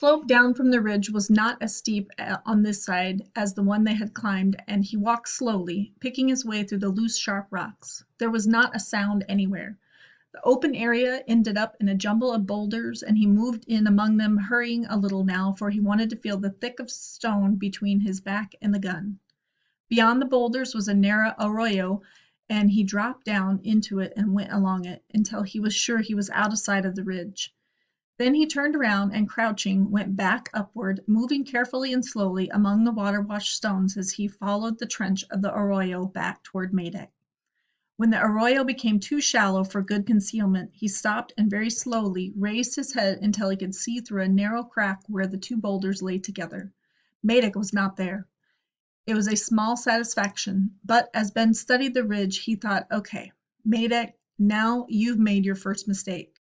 slope down from the ridge was not as steep on this side as the one they had climbed, and he walked slowly, picking his way through the loose, sharp rocks. There was not a sound anywhere. The open area ended up in a jumble of boulders, and he moved in among them, hurrying a little now, for he wanted to feel the thick of stone between his back and the gun. Beyond the boulders was a narrow arroyo, and he dropped down into it and went along it until he was sure he was out of sight of the ridge. Then he turned around and, crouching, went back upward, moving carefully and slowly among the water-washed stones as he followed the trench of the arroyo back toward Medak. When the arroyo became too shallow for good concealment, he stopped and very slowly raised his head until he could see through a narrow crack where the two boulders lay together. Medak was not there. It was a small satisfaction, but as Ben studied the ridge, he thought, okay, Medak, now you've made your first mistake.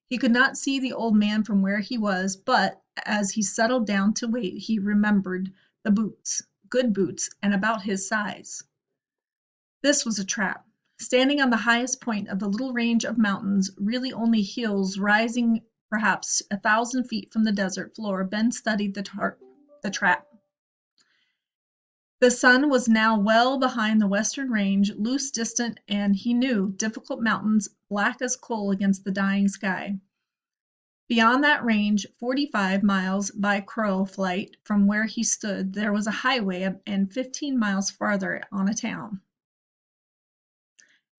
He could not see the old man from where he was, but as he settled down to wait, he remembered the boots, good boots, and about his size. This was a trap. Standing on the highest point of the little range of mountains, really only hills rising perhaps 1,000 feet from the desert floor, Ben studied the trap. The sun was now well behind the western range, loose, distant, and he knew difficult mountains, black as coal against the dying sky. Beyond that range, 45 miles by crow flight from where he stood, there was a highway, and 15 miles farther on a town.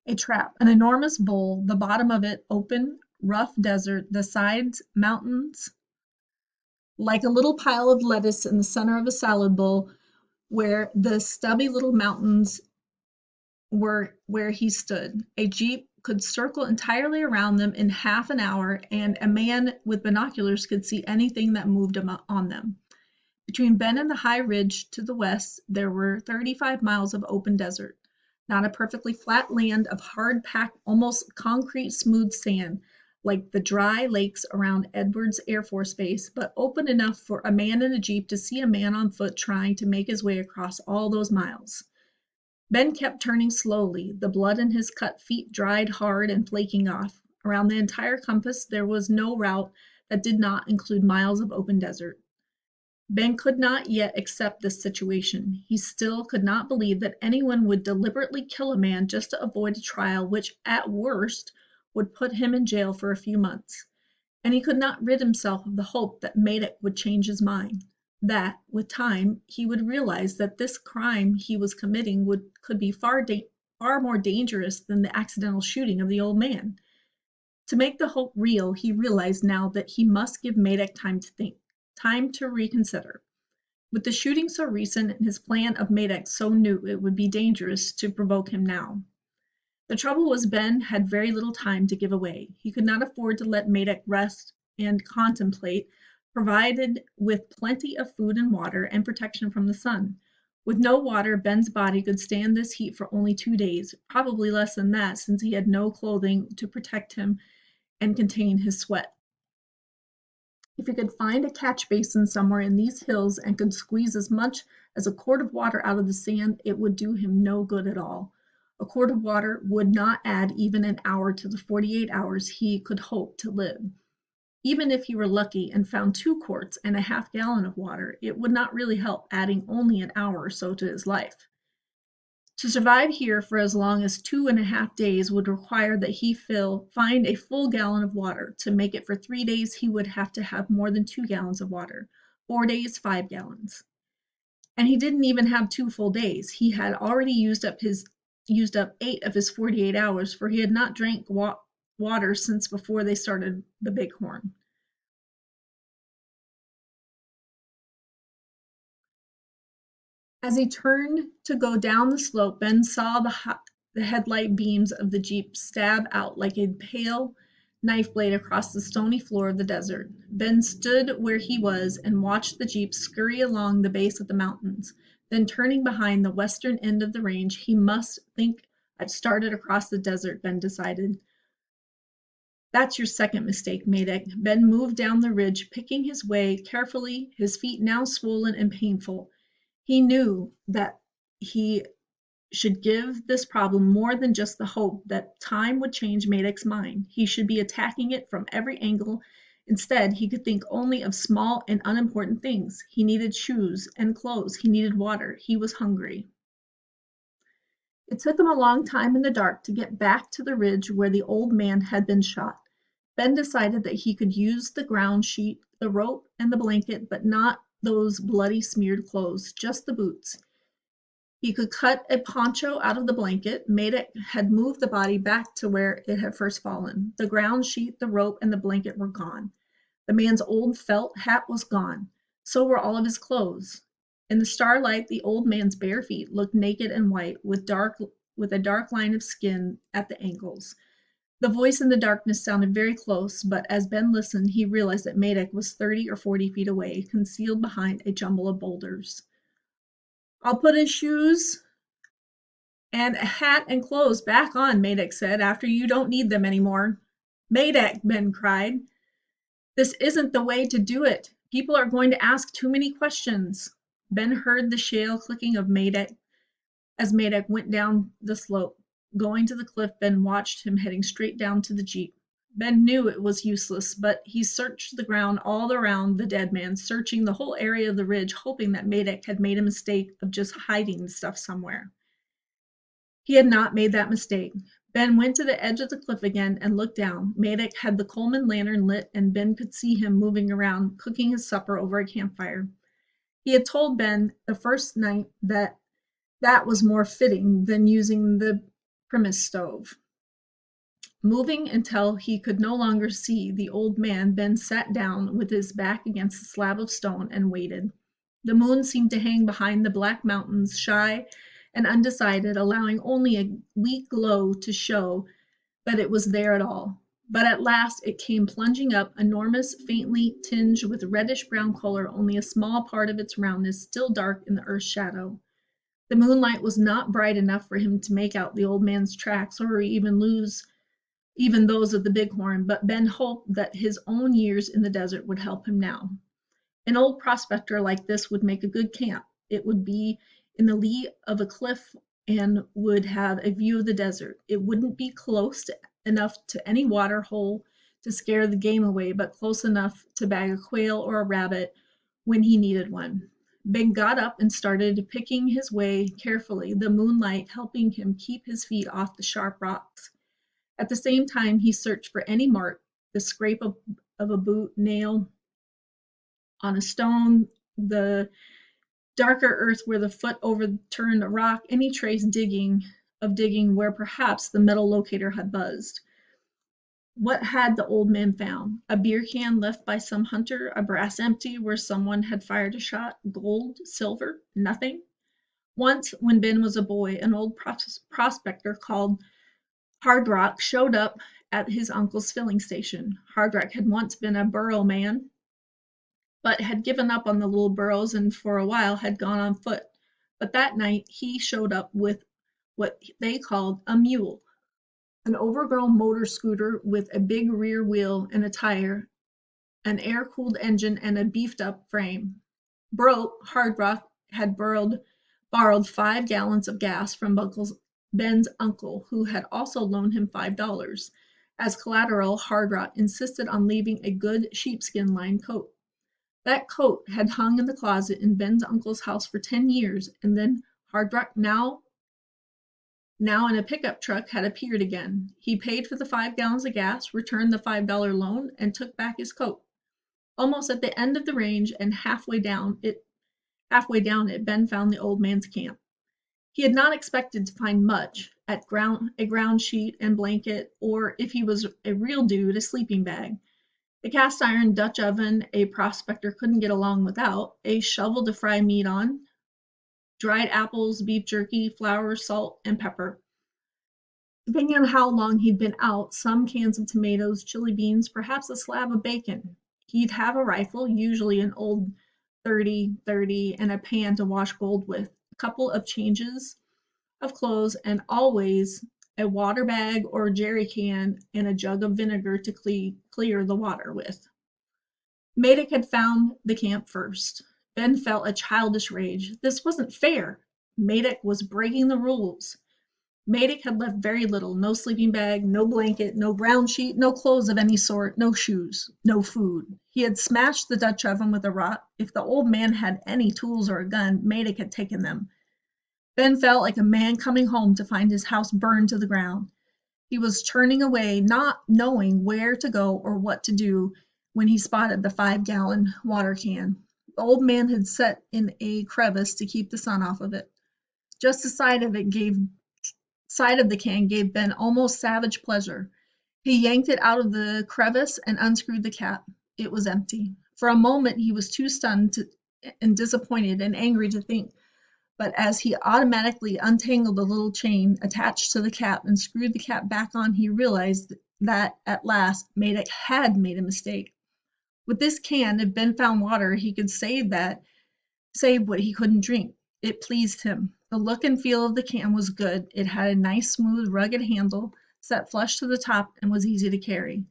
A trap, an enormous bowl, the bottom of it open, rough desert, the sides mountains, like a little pile of lettuce in the center of a salad bowl, where the stubby little mountains were where he stood. A jeep could circle entirely around them in half an hour, and a man with binoculars could see anything that moved on them. Between Ben and the high ridge to the west, there were 35 miles of open desert, not a perfectly flat land of hard-packed, almost concrete smooth sand, like the dry lakes around Edwards Air Force Base, but open enough for a man in a jeep to see a man on foot trying to make his way across all those miles. Ben kept turning slowly, the blood in his cut feet dried hard and flaking off. Around the entire compass there was no route that did not include miles of open desert. Ben could not yet accept this situation. He still could not believe that anyone would deliberately kill a man just to avoid a trial which, at worst, would put him in jail for a few months. And he could not rid himself of the hope that Medak would change his mind, that, with time, he would realize that this crime he was committing could be far more dangerous than the accidental shooting of the old man. To make the hope real, he realized now that he must give Medak time to think, time to reconsider. With the shooting so recent and his plan of Medak so new, it would be dangerous to provoke him now. The trouble was Ben had very little time to give away. He could not afford to let Medak rest and contemplate, provided with plenty of food and water and protection from the sun. With no water, Ben's body could stand this heat for only 2 days, probably less than that since he had no clothing to protect him and contain his sweat. If he could find a catch basin somewhere in these hills and could squeeze as much as a quart of water out of the sand, it would do him no good at all. A quart of water would not add even an hour to the 48 hours he could hope to live. Even if he were lucky and found 2 quarts and a half-gallon of water, it would not really help, adding only an hour or so to his life. To survive here for as long as 2.5 days would require that he find a full gallon of water. To make it for 3 days, he would have to have more than 2 gallons of water. 4 days, 5 gallons. And he didn't even have 2 full days. He had already used up 8 of his 48 hours, for he had not drank water since before they started the Bighorn. As he turned to go down the slope, Ben saw the headlight beams of the jeep stab out like a pale knife blade across the stony floor of the desert. Ben stood where he was and watched the jeep scurry along the base of the mountains. Then, turning behind the western end of the range, he must think, I've started across the desert, Ben decided. That's your second mistake, Medak. Ben moved down the ridge, picking his way carefully, his feet now swollen and painful. He knew that he should give this problem more than just the hope that time would change Medak's mind. He should be attacking it from every angle Instead, he could think only of small and unimportant things. He needed shoes and clothes. He needed water. He was hungry. It took him a long time in the dark to get back to the ridge where the old man had been shot. Ben decided that he could use the ground sheet, the rope, and the blanket, but not those bloody smeared clothes, just the boots. He could cut a poncho out of the blanket. Madak had moved the body back to where it had first fallen. The ground sheet, the rope, and the blanket were gone. The man's old felt hat was gone. So were all of his clothes. In the starlight, the old man's bare feet looked naked and white, with a dark line of skin at the ankles. The voice in the darkness sounded very close, but as Ben listened, he realized that Madak was 30 or 40 feet away, concealed behind a jumble of boulders. I'll put his shoes and a hat and clothes back on, Madak said, after you don't need them anymore. Madak, Ben cried. This isn't the way to do it. People are going to ask too many questions. Ben heard the shale clicking of Madak as Madak went down the slope. Going to the cliff, Ben watched him heading straight down to the jeep. Ben knew it was useless, but he searched the ground all around the dead man, searching the whole area of the ridge, hoping that Madak had made a mistake of just hiding the stuff somewhere. He had not made that mistake. Ben went to the edge of the cliff again and looked down. Madak had the Coleman lantern lit, and Ben could see him moving around, cooking his supper over a campfire. He had told Ben the first night that was more fitting than using the premise stove. Moving until he could no longer see the old man, Ben sat down with his back against a slab of stone and waited. The moon seemed to hang behind the black mountains, shy and undecided, allowing only a weak glow to show that it was there at all. But at last it came plunging up, enormous, faintly tinged with reddish-brown color, only a small part of its roundness still dark in the earth's shadow. The moonlight was not bright enough for him to make out the old man's tracks or even those of the bighorn, but Ben hoped that his own years in the desert would help him now. An old prospector like this would make a good camp. It would be in the lee of a cliff and would have a view of the desert. It wouldn't be enough to any water hole to scare the game away, but close enough to bag a quail or a rabbit when he needed one. Ben got up and started picking his way carefully, the moonlight helping him keep his feet off the sharp rocks. At the same time, he searched for any mark, the scrape of a boot, nail on a stone, the darker earth where the foot overturned a rock, any trace of digging where perhaps the metal locator had buzzed. What had the old man found? A beer can left by some hunter, a brass empty where someone had fired a shot, gold, silver, nothing? Once, when Ben was a boy, an old prospector called Hard Rock showed up at his uncle's filling station. Hard Rock had once been a burro man, but had given up on the little burros and for a while had gone on foot. But that night he showed up with what they called a mule, an overgrown motor scooter with a big rear wheel and a tire, an air-cooled engine, and a beefed-up frame. Broke, Hard Rock had borrowed 5 gallons of gas from Ben's uncle, who had also loaned him $5. As collateral, Hard Rock insisted on leaving a good sheepskin-lined coat. That coat had hung in the closet in Ben's uncle's house for 10 years, and then Hard Rock, now in a pickup truck, had appeared again. He paid for the 5 gallons of gas, returned the $5 loan, and took back his coat. Almost at the end of the range and halfway down it, Ben found the old man's camp. He had not expected to find much, a ground sheet and blanket, or, if he was a real dude, a sleeping bag. A cast iron Dutch oven a prospector couldn't get along without, a shovel to fry meat on, dried apples, beef jerky, flour, salt, and pepper. Depending on how long he'd been out, some cans of tomatoes, chili beans, perhaps a slab of bacon. He'd have a rifle, usually an old 30-30, and a pan to wash gold with, a couple of changes of clothes, and always a water bag or jerry can and a jug of vinegar to clear the water with. Madak had found the camp first. Ben felt a childish rage. This wasn't fair. Madak was breaking the rules. Madik had left very little, no sleeping bag, no blanket, no ground sheet, no clothes of any sort, no shoes, no food. He had smashed the Dutch oven with a rock. If the old man had any tools or a gun, Madik had taken them. Ben felt like a man coming home to find his house burned to the ground. He was turning away, not knowing where to go or what to do, when he spotted the 5-gallon water can. The old man had set in a crevice to keep the sun off of it. Just the side of the can gave Ben almost savage pleasure. He yanked it out of the crevice and unscrewed the cap. It was empty. For a moment he was too stunned and disappointed and angry to think, but as he automatically untangled the little chain attached to the cap and screwed the cap back on, he realized that at last Madak had made a mistake. With this can, if Ben found water, he could save what he couldn't drink. It pleased him. The look and feel of the can was good. It had a nice, smooth, rugged handle, set flush to the top, and was easy to carry.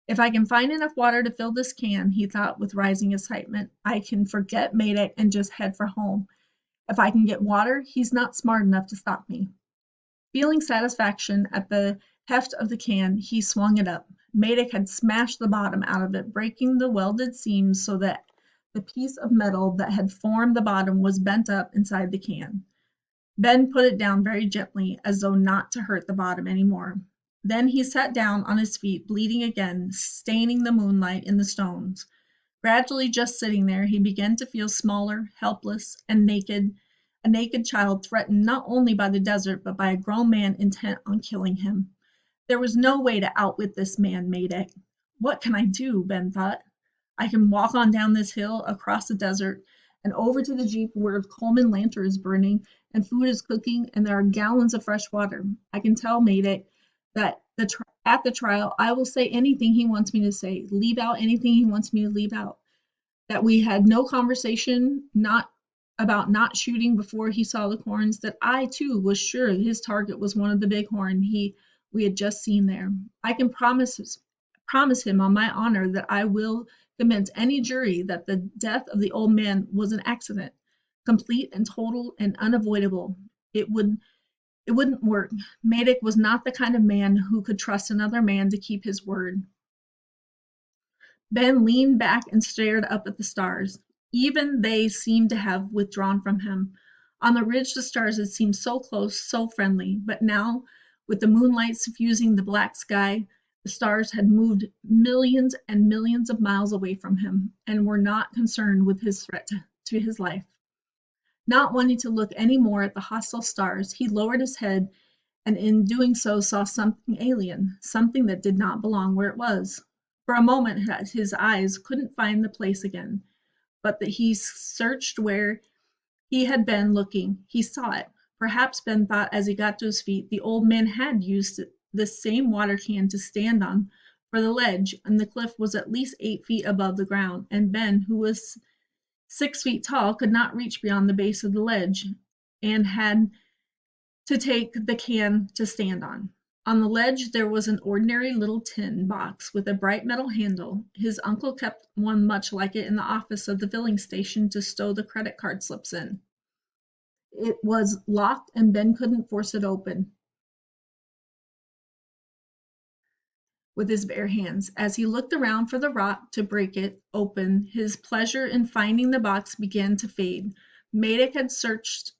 If I can find enough water to fill this can, he thought with rising excitement, I can forget Madak and just head for home. If I can get water, he's not smart enough to stop me. Feeling satisfaction at the heft of the can, he swung it up. Madak had smashed the bottom out of it, breaking the welded seams so that the piece of metal that had formed the bottom was bent up inside the can. Ben put it down very gently, as though not to hurt the bottom any more. Then he sat down on his feet, bleeding again, staining the moonlight in the stones. Gradually, just sitting there, he began to feel smaller, helpless, and naked, a naked child threatened not only by the desert, but by a grown man intent on killing him. There was no way to outwit this man, Madak. What can I do? Ben thought. I can walk on down this hill, across the desert, and over to the jeep where Coleman lantern is burning, and food is cooking, and there are gallons of fresh water. I can tell Madak that at the trial I will say anything he wants me to say, leave out anything he wants me to leave out. That we had no conversation not about not shooting before he saw the horns, that I too was sure his target was one of the bighorn we had just seen there. I can promise him on my honor that I will convince any jury that the death of the old man was an accident, complete and total and unavoidable. It wouldn't work. Madak was not the kind of man who could trust another man to keep his word. Ben leaned back and stared up at the stars. Even they seemed to have withdrawn from him. On the ridge the stars had seemed so close, so friendly, but now, with the moonlight suffusing the black sky, the stars had moved millions and millions of miles away from him, and were not concerned with his threat to his life. Not wanting to look any more at the hostile stars, he lowered his head, and in doing so saw something alien, something that did not belong where it was. For a moment his eyes couldn't find the place again, but that he searched where he had been looking. He saw it. Perhaps Ben thought as he got to his feet the old man had used this same water can to stand on for the ledge, and the cliff was at least 8 feet above the ground, and Ben, who was 6 feet tall, could not reach beyond the base of the ledge, and had to take the can to stand on. On the ledge there was an ordinary little tin box with a bright metal handle. His uncle kept one much like it in the office of the filling station to stow the credit card slips in. It was locked and Ben couldn't force it open with his bare hands. As he looked around for the rock to break it open, his pleasure in finding the box began to fade. Madak had searched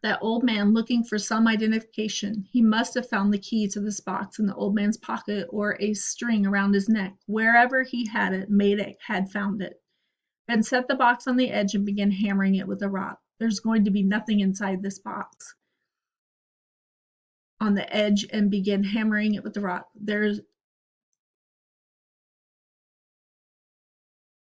that old man looking for some identification. He must have found the key to this box in the old man's pocket or a string around his neck. Wherever he had it, Madak had found it. Ben set the box on the edge and began hammering it with a rock. There's going to be nothing inside this box. On the edge and began hammering it with the rock.